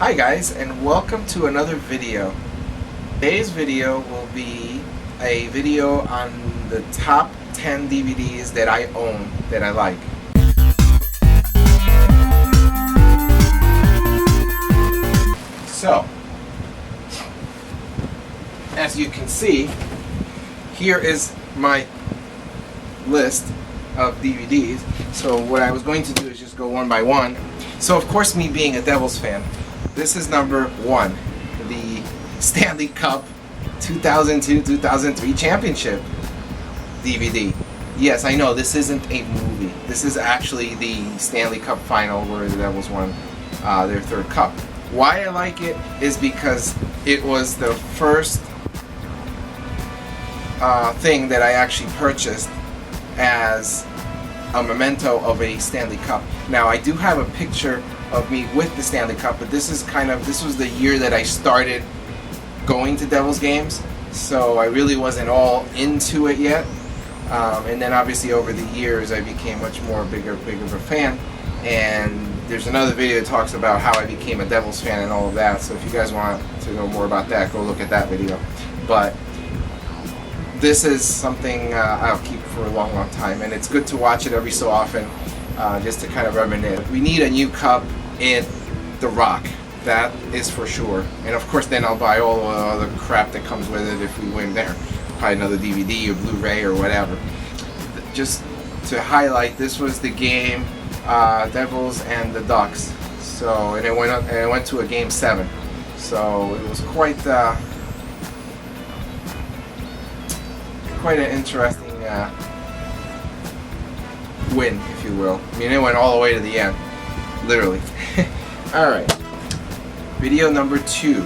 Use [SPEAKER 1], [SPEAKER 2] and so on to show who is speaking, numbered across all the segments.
[SPEAKER 1] Hi guys, and welcome to another video. Today's video will be a video on the top 10 DVDs that I own that I like. So, as you can see, here is my list of DVDs. So what I was going to do is just go one by one. So of course, me being a Devils fan, this is number 1, the Stanley Cup 2002-2003 Championship DVD. Yes, I know this isn't a movie. This is actually the Stanley Cup final where the Devils won their 3rd cup. Why I like it is because it was the first thing that I actually purchased as a memento of a Stanley Cup. Now I do have a picture of me with the Stanley Cup, but this was the year that I started going to Devils games, so I really wasn't all into it yet. And then obviously over the years I became much more bigger of a fan, and there's another video that talks about how I became a Devils fan and all of that, so if you guys want to know more about that, go look at that video. But this is something I'll keep for a long time, and it's good to watch it every so often, just to kind of reminisce. We need a new cup in The Rock, that is for sure. And of course then I'll buy all the other crap that comes with it if we win there. Probably another DVD or Blu-ray or whatever. Just to highlight, this was the game Devils and the Ducks. So, and it went to a game 7. So it was quite an interesting win, if you will. I mean, it went all the way to the end, literally. Alright, video number 2,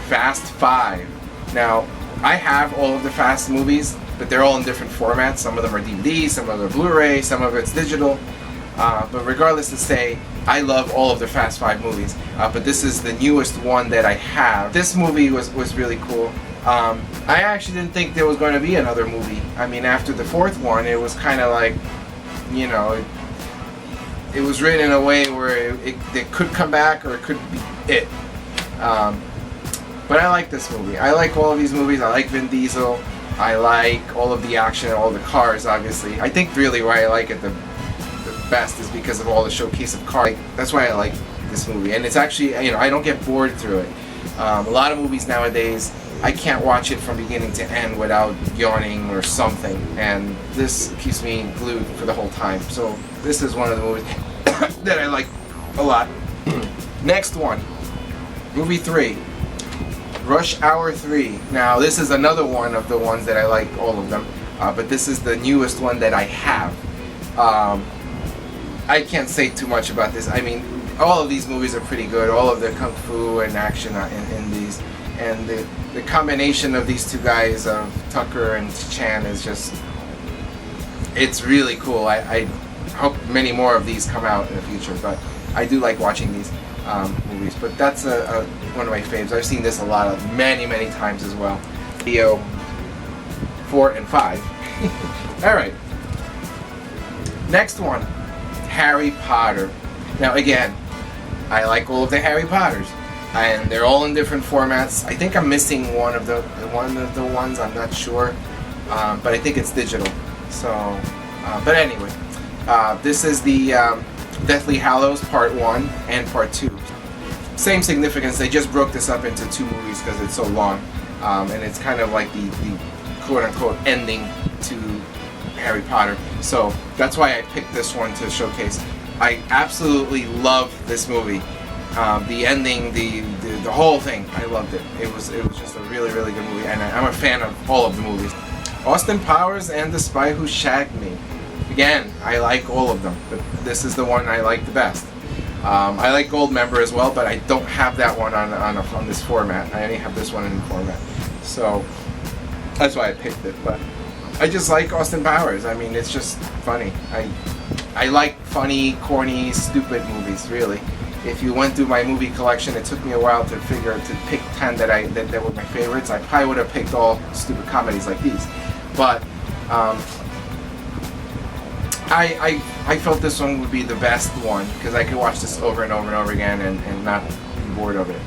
[SPEAKER 1] Fast 5. Now, I have all of the Fast movies, but they're all in different formats. Some of them are DVD, some of them are Blu-ray, some of it's digital. But regardless to say, I love all of the Fast 5 movies. But this is the newest one that I have. This movie was really cool. I actually didn't think there was going to be another movie. I mean, after the 4th one, it was kind of like, you know, it was written in a way where it could come back or it could be it. But I like this movie. I like all of these movies. I like Vin Diesel. I like all of the action, all the cars, obviously. I think really why I like it the best is because of all the showcase of cars. That's why I like this movie. And it's actually, you know, I don't get bored through it. A lot of movies nowadays, I can't watch it from beginning to end without yawning or something, and this keeps me glued for the whole time. So this is one of the movies that I like a lot. Next one, movie 3, Rush Hour 3. Now this is another one of the ones that I like, all of them, but this is the newest one that I have. I can't say too much about this. I mean, all of these movies are pretty good. All of the kung fu and action in these. And the combination of these two guys, of Tucker and Chan, is just, it's really cool. I hope many more of these come out in the future, but I do like watching these movies. But that's one of my faves. I've seen this a lot of many times as well. Video 4 and 5. Alright. Next one, Harry Potter. Now again, I like all of the Harry Potters, and they're all in different formats. I think I'm missing one of the ones, I'm not sure, but I think it's digital. So, but anyway, this is the Deathly Hallows Part 1 and Part 2. Same significance. They just broke this up into 2 movies because it's so long, and it's kind of like the quote-unquote ending to Harry Potter. So that's why I picked this one to showcase. I absolutely love this movie. The ending, the whole thing, I loved it. It was just a really good movie, and I'm a fan of all of the movies. Austin Powers and The Spy Who Shagged Me. Again, I like all of them, but this is the one I like the best. I like Goldmember as well, but I don't have that one on this format. I only have this one in the format, so that's why I picked it. But I just like Austin Powers. I mean, it's just funny. I like funny, corny, stupid movies, really. If you went through my movie collection, it took me a while to pick 10 that were my favorites. I probably would have picked all stupid comedies like these, but I felt this one would be the best one because I could watch this over and over and over again and not bored of it.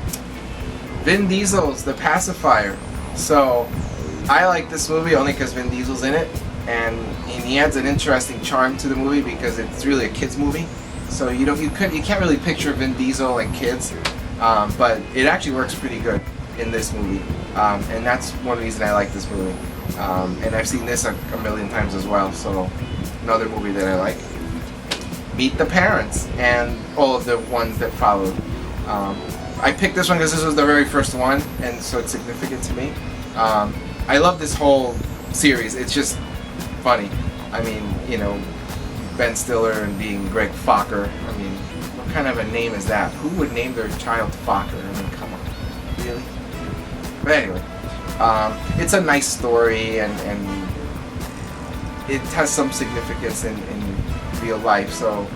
[SPEAKER 1] Vin Diesel's The Pacifier. So I like this movie only because Vin Diesel's in it, and he adds an interesting charm to the movie because it's really a kids movie. So you can't really picture Vin Diesel and kids, but it actually works pretty good in this movie, and that's one reason I like this movie. And I've seen this a million times as well. So another movie that I like. Meet the Parents, and all of the ones that followed. I picked this one because this was the very first one, and so it's significant to me. I love this whole series. It's just funny. I mean, you know, Ben Stiller and being Greg Fokker. I mean, what kind of a name is that? Who would name their child Fokker? I mean, come on, really? But anyway, it's a nice story, and it has some significance in real life. So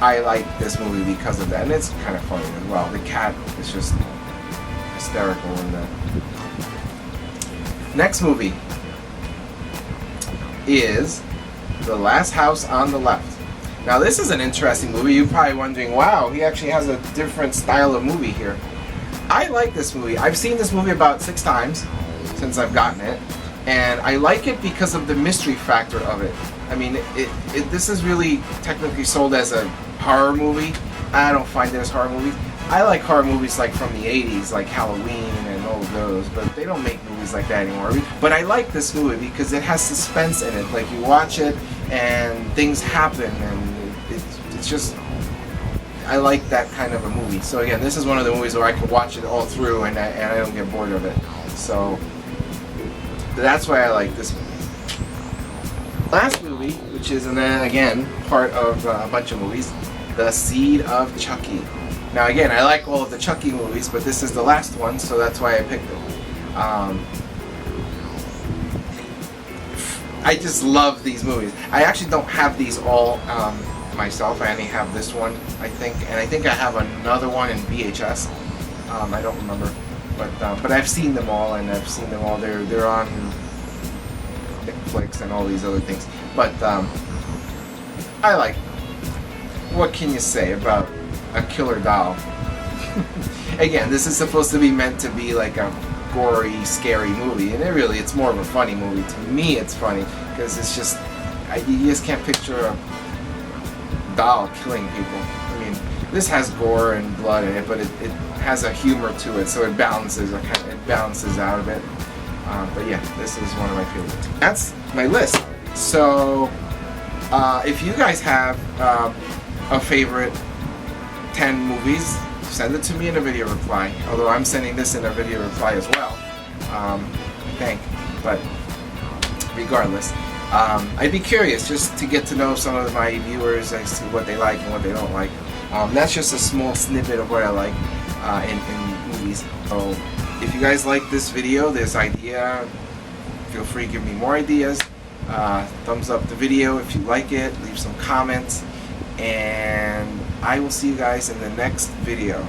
[SPEAKER 1] I like this movie because of that, and it's kind of funny as well. The cat is just hysterical in that. Next movie is The Last House on the Left. Now this is an interesting movie. You're probably wondering, wow, he actually has a different style of movie here. I like this movie. I've seen this movie about 6 times since I've gotten it, and I like it because of the mystery factor of it. I mean, this is really technically sold as a horror movie. I don't find it as horror movies. I like horror movies like from the 80s, like Halloween and all of those, but they don't make movies like that anymore. But I like this movie because it has suspense in it. Like, you watch it and things happen, and it's just, I like that kind of a movie. So again, this is one of the movies where I can watch it all through and I don't get bored of it. So that's why I like this movie. Last movie, which is, and then again, part of a bunch of movies, The Seed of Chucky. Now again, I like all of the Chucky movies, but this is the last one, so that's why I picked it. I just love these movies. I actually don't have these all myself. I only have this one, I think, and I think I have another one in VHS. I don't remember, but I've seen them all, and I've seen them all. They're on Netflix and all these other things. But I like. What can you say about a killer doll? Again, this is supposed to be meant to be like a gory, scary movie, and it's more of a funny movie. To me, it's funny because it's just, you just can't picture a doll killing people. I mean, this has gore and blood in it, but it has a humor to it, so it balances out a bit. But yeah, this is one of my favorites. That's my list. So if you guys have a favorite 10 movies, send it to me in a video reply. Although I'm sending this in a video reply as well, I think. But regardless, I'd be curious just to get to know some of my viewers as to what they like and what they don't like. That's just a small snippet of what I like in movies. So if you guys like this video, this idea, feel free to give me more ideas. Thumbs up the video if you like it. Leave some comments. And I will see you guys in the next video.